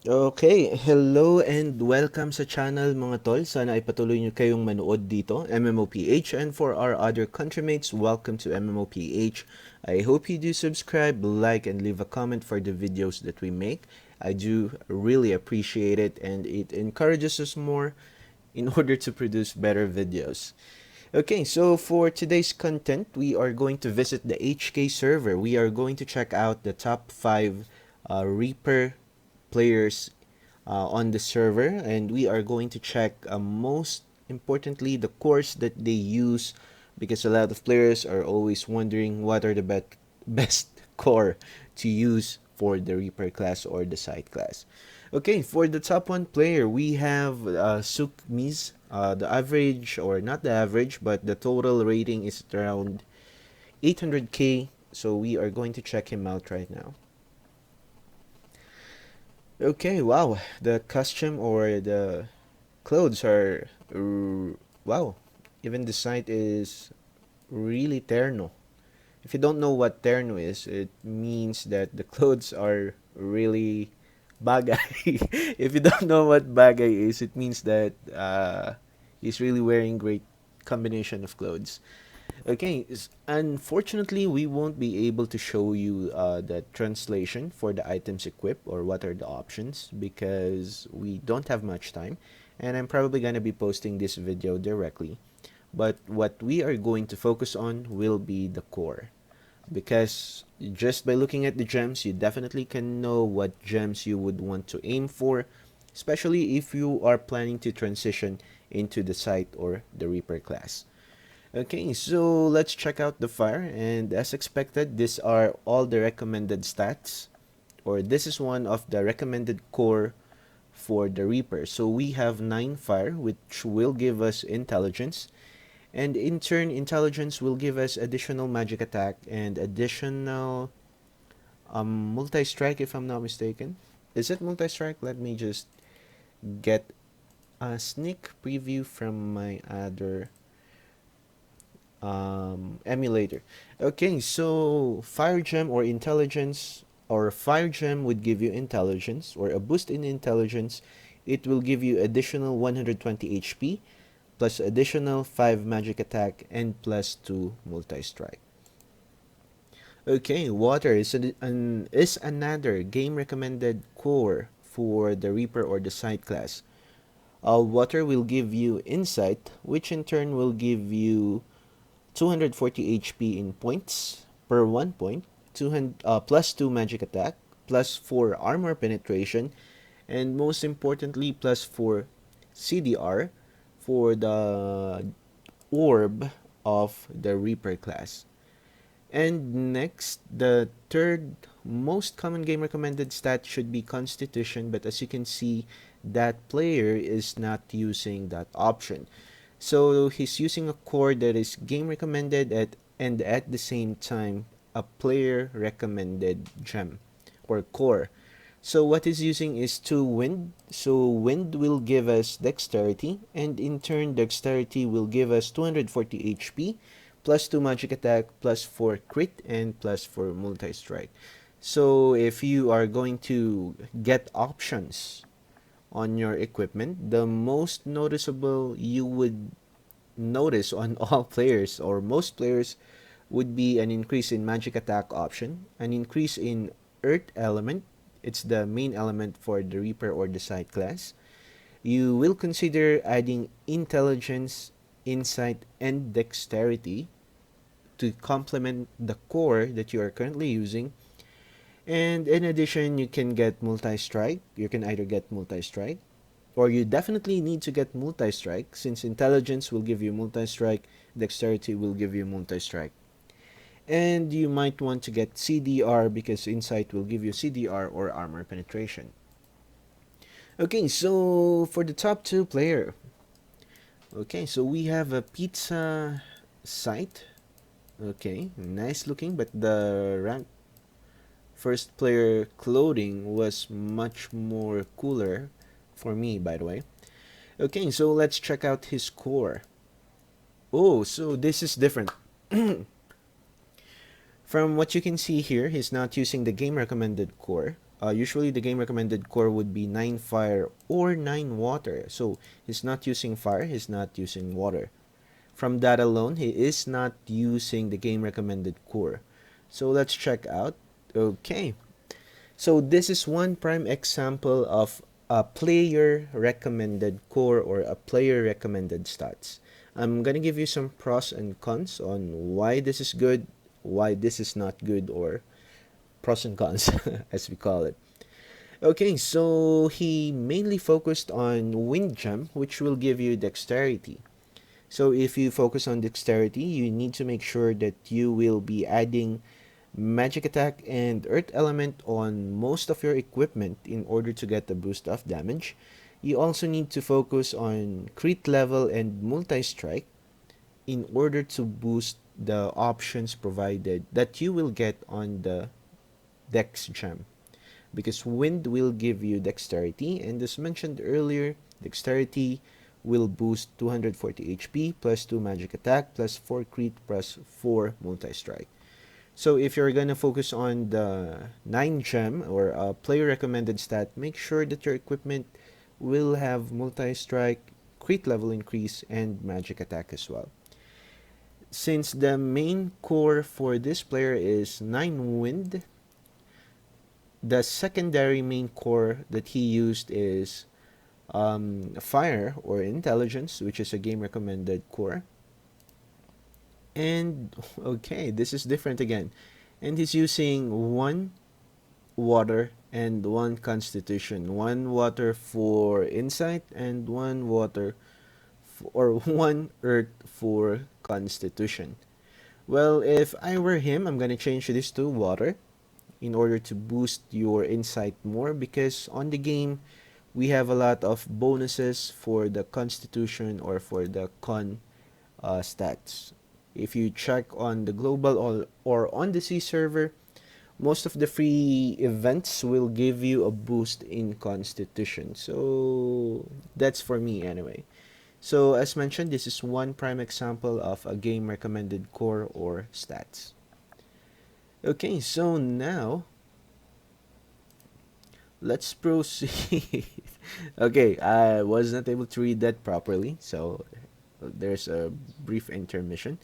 Okay, hello and welcome sa channel mga tol. Sana ay patuloy nyo kayong manood dito, MMOPH. And for our other countrymates, welcome to MMOPH. I hope you do subscribe, like, and leave a comment for the videos that we make. I do really appreciate it and it encourages us more in order to produce better videos. Okay, so for today's content, we are going to visit the HK server. We are going to check out the top 5 Reaper players on the server, and we are going to check most importantly the cores that they use, because a lot of players are always wondering what are the best core to use for the Reaper class or the Scythe class. Okay, for the top one player, we have Sukmiz. The average, or not the average, but the total rating is around 800k. So we are going to check him out right now. Okay, wow. The costume or the clothes are wow. Even the site is really terno. If you don't know what terno is, it means that the clothes are really bagay. If you don't know what bagay is, it means that he's really wearing great combination of clothes. Okay, unfortunately, we won't be able to show you the translation for the items equipped or what are the options because we don't have much time, and I'm probably going to be posting this video directly. But what we are going to focus on will be the core, because just by looking at the gems, you definitely can know what gems you would want to aim for, especially if you are planning to transition into the Scythe or the Reaper class. Okay, so let's check out the fire, and as expected, these are all the recommended stats, or this is one of the recommended core for the Reaper. So we have 9 fire, which will give us intelligence, and in turn, intelligence will give us additional magic attack and additional multi-strike, if I'm not mistaken. Is it multi-strike? Let me just get a sneak preview from my other emulator. Okay, so fire gem or intelligence, or fire gem would give you intelligence or a boost in intelligence. It will give you additional 120 HP plus additional 5 magic attack and plus 2 multi strike. Okay, water is another game recommended core for the Reaper or the Scythe class. Water will give you insight, which in turn will give you 240 HP in points per 1 point, plus 2 magic attack, plus 4 armor penetration, and most importantly, plus 4 CDR for the orb of the Reaper class. And next, the third most common game recommended stat should be Constitution, but as you can see, that player is not using that option. So he's using a core that is game recommended and at the same time a player recommended gem or core. So what he's using is 2 wind. So wind will give us dexterity, and in turn dexterity will give us 240 HP plus 2 magic attack plus 4 crit and plus 4 multi strike. So if you are going to get options on your equipment, the most noticeable you would notice on all players or most players would be an increase in magic attack option, an increase in earth element. It's the main element for the Reaper or the Scythe class. You will consider adding intelligence, insight, and dexterity to complement the core that you are currently using. And in addition, you can get multi-strike. You can either get multi-strike, or you definitely need to get multi-strike, since intelligence will give you multi-strike, dexterity will give you multi-strike. And you might want to get CDR because insight will give you CDR or armor penetration. Okay, so for the top 2 player. Okay, so we have a pizza site. Okay, nice looking, but the rank first player clothing was much more cooler for me, by the way. Okay, so let's check out his core. Oh, so this is different. From what you can see here, he's not using the game recommended core. Usually the game recommended core would be 9 fire or 9 water. So he's not using fire, he's not using water. From that alone, he is not using the game recommended core. So let's check out. Okay. So this is one prime example of a player recommended core or a player recommended stats. I'm gonna give you some pros and cons on why this is good, why this is not good, or pros and cons as we call it. Okay, so he mainly focused on wind gem, which will give you dexterity. So if you focus on dexterity, you need to make sure that you will be adding magic attack and earth element on most of your equipment in order to get a boost of damage. You also need to focus on crit level and multi-strike in order to boost the options provided that you will get on the dex gem, because wind will give you dexterity, and as mentioned earlier, dexterity will boost 240 HP plus 2 magic attack plus 4 crit plus 4 multi-strike. So if you're gonna focus on the 9 gem or player recommended stat, make sure that your equipment will have multi-strike, crit level increase, and magic attack as well. Since the main core for this player is 9 wind, the secondary main core that he used is fire or intelligence, which is a game recommended core. And okay, this is different again. And he's using 1 water and 1 constitution. 1 water for insight and 1 water or 1 earth for constitution. Well, if I were him, I'm gonna change this to water in order to boost your insight more, because on the game we have a lot of bonuses for the constitution or for the con stats. If you check on the global or on the C server, most of the free events will give you a boost in constitution. So that's for me anyway. So as mentioned, this is one prime example of a game recommended core or stats. Okay, so now let's proceed. Okay, I was not able to read that properly, so there's a brief intermission.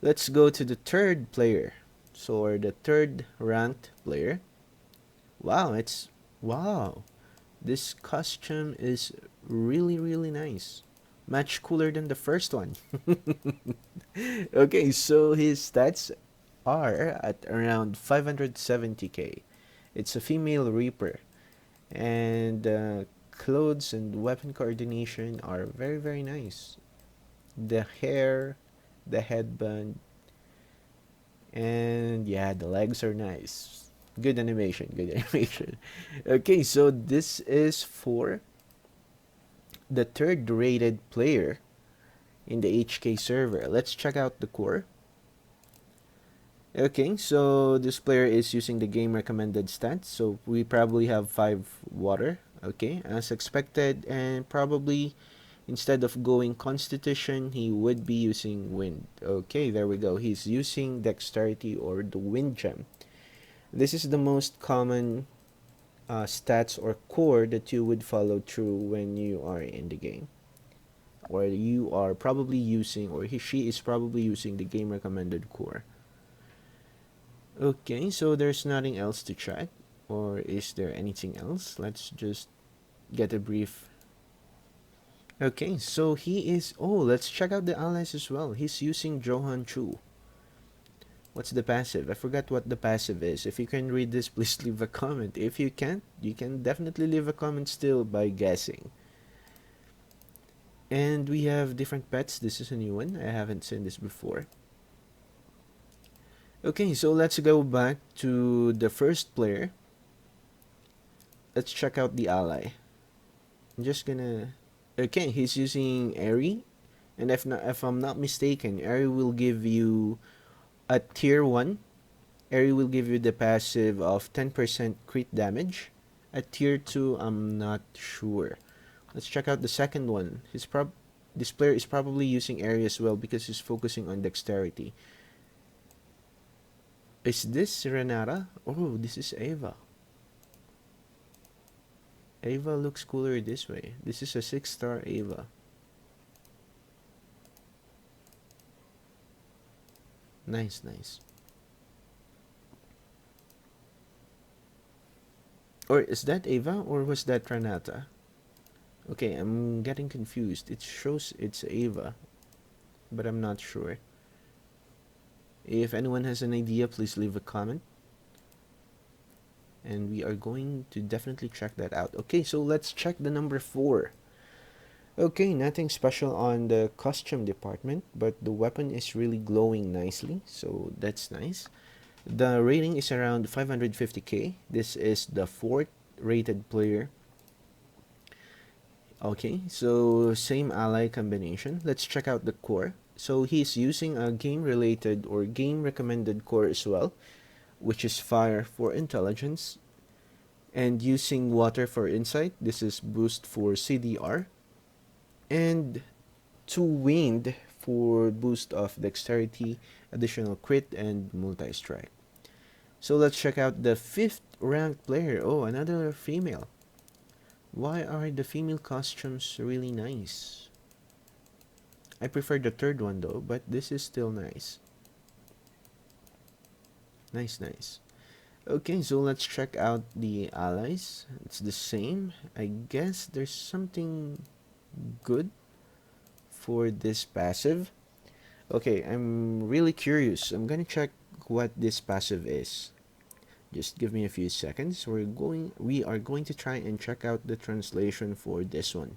Let's go to the third player. So, or the third ranked player. Wow. This costume is really nice. Much cooler than the first one. Okay, so his stats are at around 570k. It's a female reaper, and clothes and weapon coordination are very nice. The hair, the headband, and yeah, the legs are nice. Good animation, good animation. Okay, so this is for the third rated player in the HK server. Let's check out the core. Okay, so this player is using the game recommended stats, so we probably have 5 water, okay, as expected, and probably instead of going constitution, he would be using wind. Okay, there we go. He's using dexterity or the wind gem. This is the most common stats or core that you would follow through when you are in the game, or you are probably using, or she is probably using the game recommended core. Okay, so there's nothing else to check, or is there anything else? Let's just get a brief. Okay, so he is, let's check out the allies as well. He's using Johan Chu. What's the passive? I forgot what the passive is. If you can read this, please leave a comment. If you can't, you can definitely leave a comment still by guessing. And we have different pets. This is a new one. I haven't seen this before. Okay, so let's go back to the first player. Let's check out the ally. I'm just gonna... Okay, he's using Airy. And if I'm not mistaken, Airy will give you a tier 1. Airy will give you the passive of 10% crit damage. At tier 2, I'm not sure. Let's check out the second one. This player is probably using Airy as well because he's focusing on dexterity. Is this Renata? Oh, this is Ava. Ava looks cooler this way. This is a 6-star Ava. Nice, nice. Or is that Ava or was that Renata? Okay, I'm getting confused. It shows it's Ava, but I'm not sure. If anyone has an idea, please leave a comment. And we are going to definitely check that out. Okay, so let's check the number 4. Okay, nothing special on the costume department, but the weapon is really glowing nicely, so that's nice. The rating is around 550k. This is the 4th rated player. Okay, so same ally combination. Let's check out the core. So he's using a game related or game recommended core as well, which is fire for intelligence, and using water for insight. This is boost for CDR, and 2 wind for boost of dexterity, additional crit, and multi-strike. So let's check out the 5th ranked player. Oh, another female. Why are the female costumes really nice? I prefer the 3rd one though, but this is still nice. Nice, nice. Okay, so let's check out the allies. It's the same. I guess there's something good for this passive. Okay, I'm really curious. I'm gonna check what this passive is. Just give me a few seconds. We are going to try and check out the translation for this one.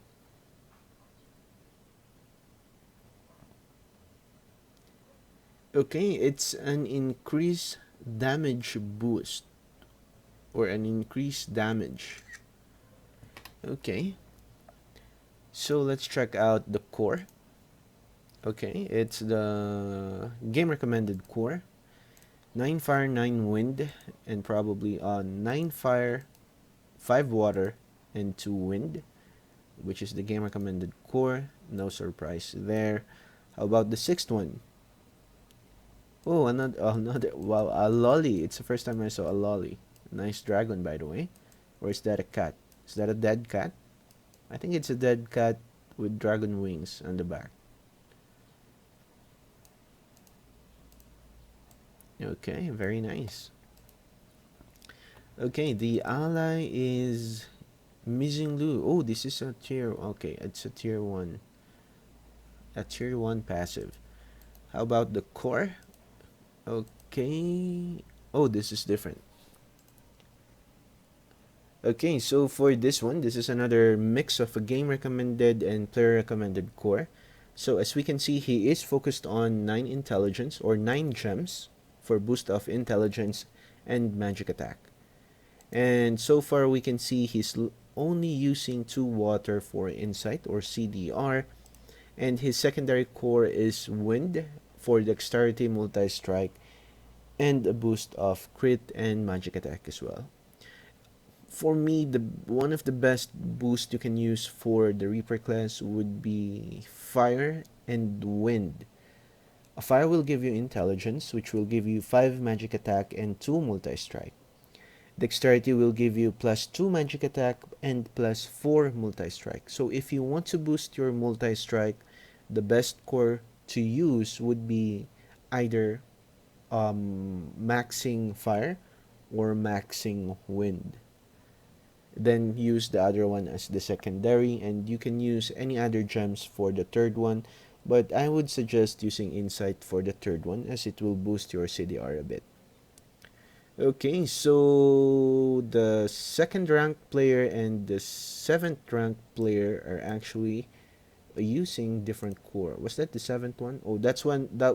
Okay, it's an increased damage boost or an increased damage. Okay. So let's check out the core. Okay, it's the game recommended core. 9 fire, 9 wind, and probably 9 fire, 5 water, and 2 wind, which is the game recommended core. No surprise there. How about the 6th one? Oh, another. Wow, a lolly. It's the first time I saw a lolly. Nice dragon, by the way. Or is that a cat? Is that a dead cat? I think it's a dead cat with dragon wings on the back. Okay, very nice. Okay, the ally is Mizinglu. Oh, this is a tier. Okay, it's a tier 1. A tier 1 passive. How about the core? Okay. Oh, this is different. Okay, so for this one, this is another mix of a game recommended and player recommended core. So as we can see, he is focused on 9 intelligence or 9 gems for boost of intelligence and magic attack. And so far we can see he's only using 2 water for insight or CDR, and his secondary core is wind for dexterity, multi-strike, and a boost of crit and magic attack as well. For me, the one of the best boosts you can use for the Reaper class would be fire and wind. A fire will give you intelligence, which will give you 5 magic attack and 2 multi-strike. Dexterity will give you plus 2 magic attack and plus 4 multi-strike. So if you want to boost your multi-strike, the best core to use would be either maxing fire or maxing wind. Then use the other one as the secondary, and you can use any other gems for the 3rd one, but I would suggest using insight for the 3rd one as it will boost your CDR a bit. Okay, so the 2nd ranked player and the 7th ranked player are actually using different core. Was that the 7th one? Oh, that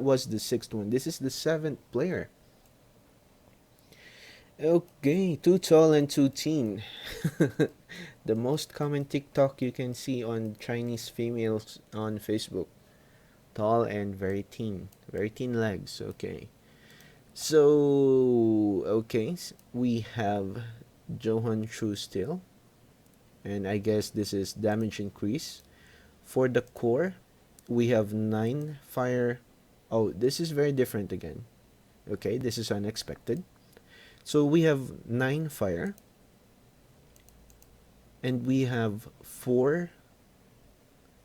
was the 6th one. This is the 7th player. Okay, too tall and too teen. The most common TikTok you can see on Chinese females on Facebook. Tall and very teen. Very teen legs, okay. So, okay, we have Johan Chu still. And I guess this is damage increase. For the core, we have 9 fire. Oh, this is very different again. Okay, this is unexpected. So we have 9 fire, And we have 4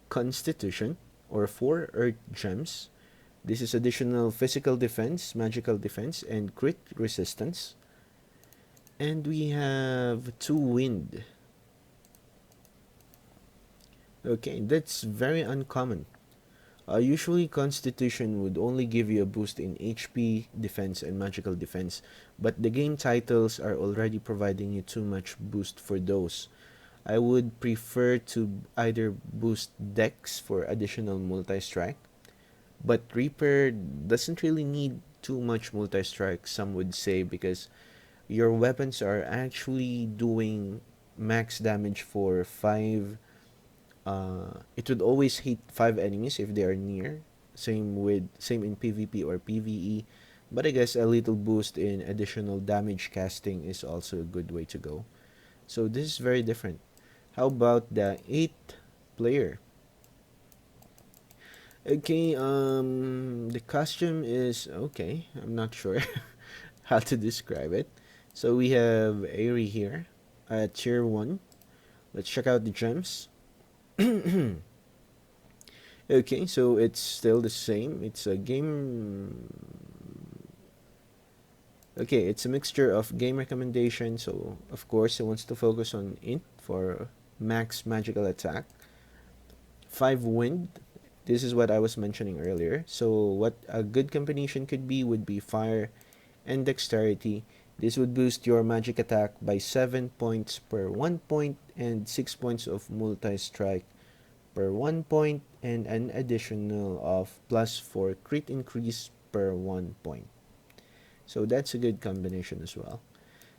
Constitution or 4 Earth Gems. This is additional physical defense, magical defense, and crit resistance. And we have 2 Wind. Okay, that's very uncommon. Usually, Constitution would only give you a boost in HP, defense, and magical defense, but the game titles are already providing you too much boost for those. I would prefer to either boost Dex for additional multi-strike, but Reaper doesn't really need too much multi-strike, some would say, because your weapons are actually doing max damage for 5. It would always hit 5 enemies if they are near. Same in PvP or PvE. But I guess a little boost in additional damage casting is also a good way to go. So this is very different. How about the 8th player? Okay, the costume is okay. I'm not sure how to describe it. So we have Aerie here at tier 1. Let's check out the gems. Okay, so it's still the same. It's a game. Okay, it's a mixture of game recommendation. So, of course, it wants to focus on int for max magical attack. 5 wind. This is what I was mentioning earlier. So, what a good combination could be would be fire and dexterity. This would boost your magic attack by 7 points per 1 point and 6 points of multi strike per 1 point and an additional of plus 4 crit increase per 1 point. So that's a good combination as well.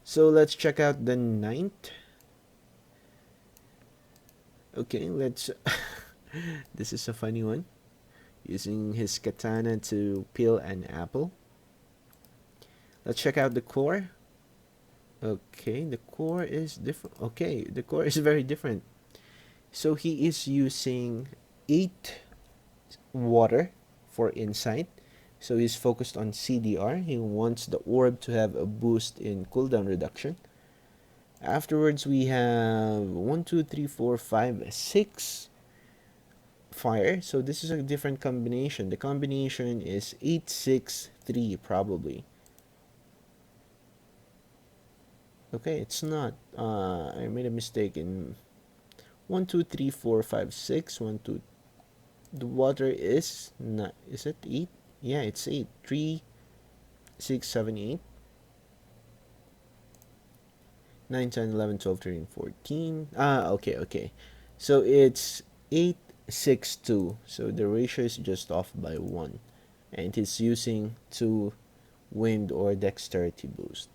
So let's check out the 9th. Okay, let's this is a funny one. Using his katana to peel an apple. Let's check out the core. Okay, the core is different. Okay, the core is very different. So he is using 8 water for insight. So he's focused on CDR. He wants the orb to have a boost in cooldown reduction. Afterwards, we have 1, 2, 3, 4, 5, 6 fire. So this is a different combination. The combination is 8, 6, 3 probably. Okay, it's not. I made a mistake in 1, 2, 3, 4, 5, 6. 1, 2. The water is not. Is it 8? Yeah, it's 8. 3, 6, 7, 8. 9, 10, 11, 12, 13, 14. Okay. So it's 8, 6, 2. So the ratio is just off by 1. And it's using 2 wind or dexterity boost.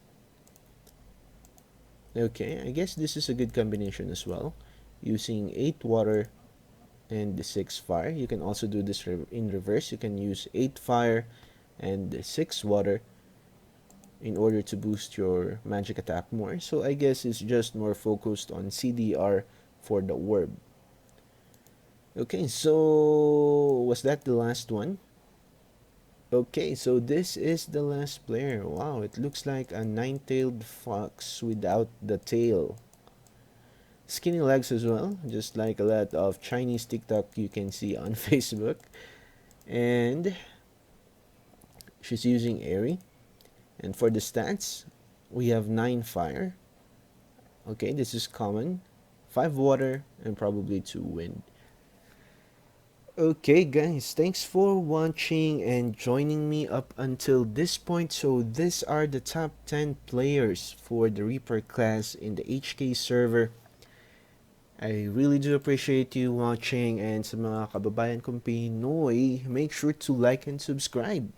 Okay, I guess this is a good combination as well. Using 8 water and the 6 fire. You can also do this in reverse. You can use 8 fire and 6 water in order to boost your magic attack more. So I guess it's just more focused on CDR for the orb. Okay, so was that the last one? Okay, so this is the last player. Wow, it looks like a 9-tailed fox without the tail. Skinny legs as well, just like a lot of Chinese TikTok you can see on Facebook. And she's using Airy. And for the stats, we have 9 fire. Okay, this is common. 5 water and probably 2 wind. Okay guys, thanks for watching and joining me up until this point. So these are the top 10 players for the Reaper class in the HK server. I really do appreciate you watching, and sa mga kababayan kong Pinoy, make sure to like and subscribe.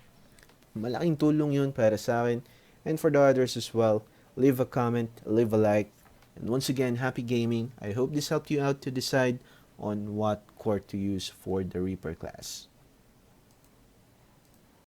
Malaking tulong yun para sa akin. And for the others as well, leave a comment, leave a like. And once again, happy gaming. I hope this helped you out to decide on what core to use for the Reaper class.